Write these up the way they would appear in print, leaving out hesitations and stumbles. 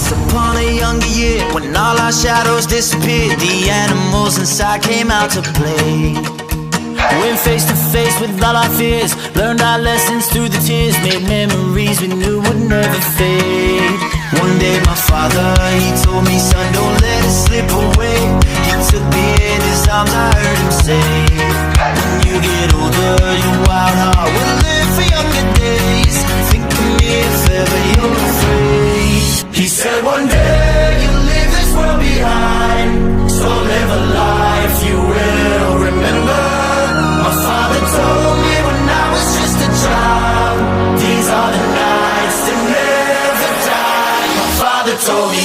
Once upon a younger year, when all our shadows disappeared, the animals inside came out to play. Went face to face with all our fears, learned our lessons through the tears, made memories we knew would never fade. One day my father, he told me, son, don't let it slip away. He took me in his arms, I heard him say, when you get older, your wild heart will live for younger days. Think of me if ever you're afraid. He said one day you'll leave this world behind, so live a life you will remember. My father told me when I was just a child, these are the nights that never die. My father told me.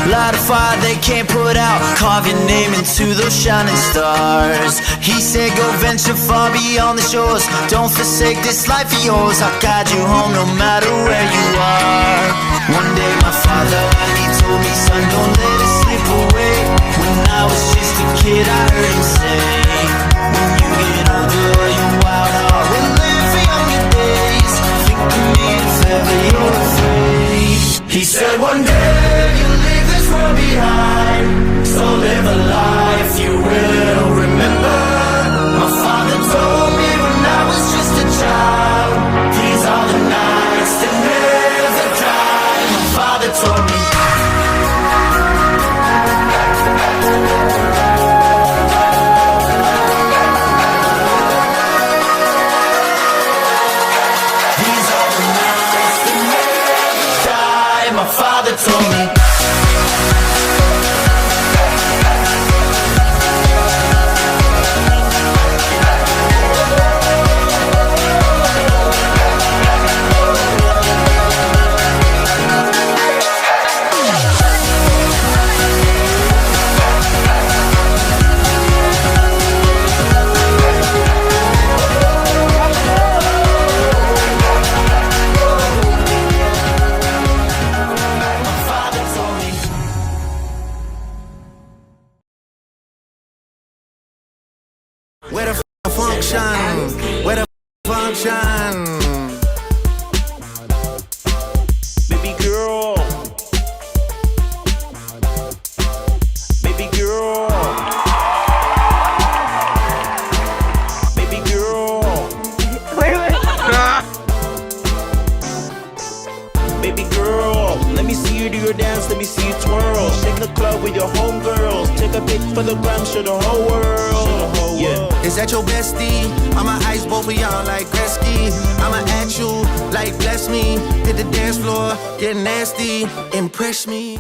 Light a fire they can't put out, carve your name into those shining stars. He said go venture far beyond the shores, don't forsake this life of yours. I'll guide you home no matter where you are. One day my father, he told me, son, don't let it slip away. When I was just a kid I heard him say, when you get older your wild heart will live for younger days. Think of me if ever you're afraid. He said one day you'll leave this world behind, so live a life you will remember. My father told me when I was just a child, these are the nights that never die. My father told me. These are the nights that never die. My father told me. Where the function? Where the function? Baby girl. Baby girl. Baby girl. Baby girl, let me see you do your dance, let me see you twirl. Shake the club with your homegirls. Take a pic for the gram, show the whole world. Yeah. Is that your bestie? I'ma ice both of y'all like Gretzky. I'ma at you like bless me. Hit the dance floor, get nasty, impress me.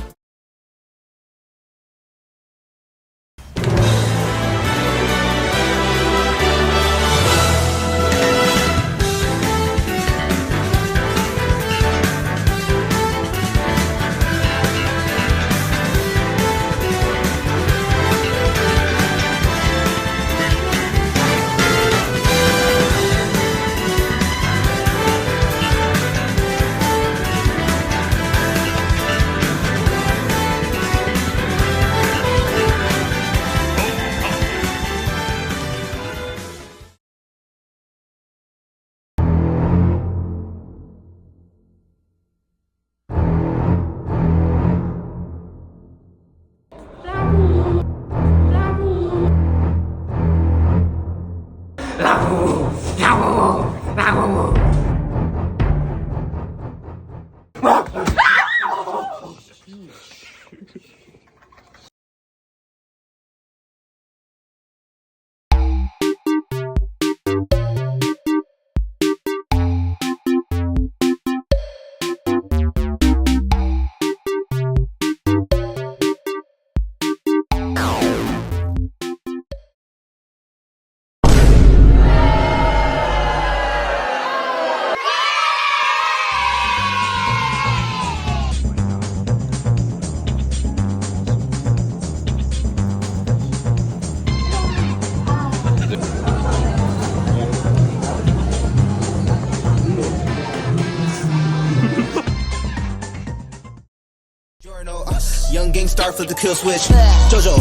start, flip the kill switch. JoJo,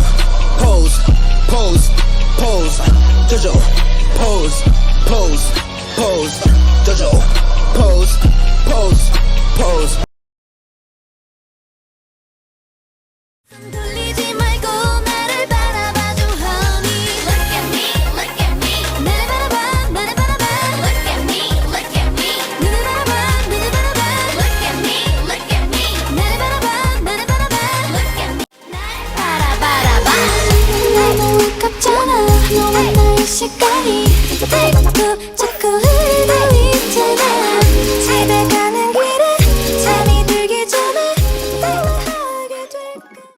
pose, pose, pose. JoJo, pose, pose, pose. JoJo, pose, pose, pose.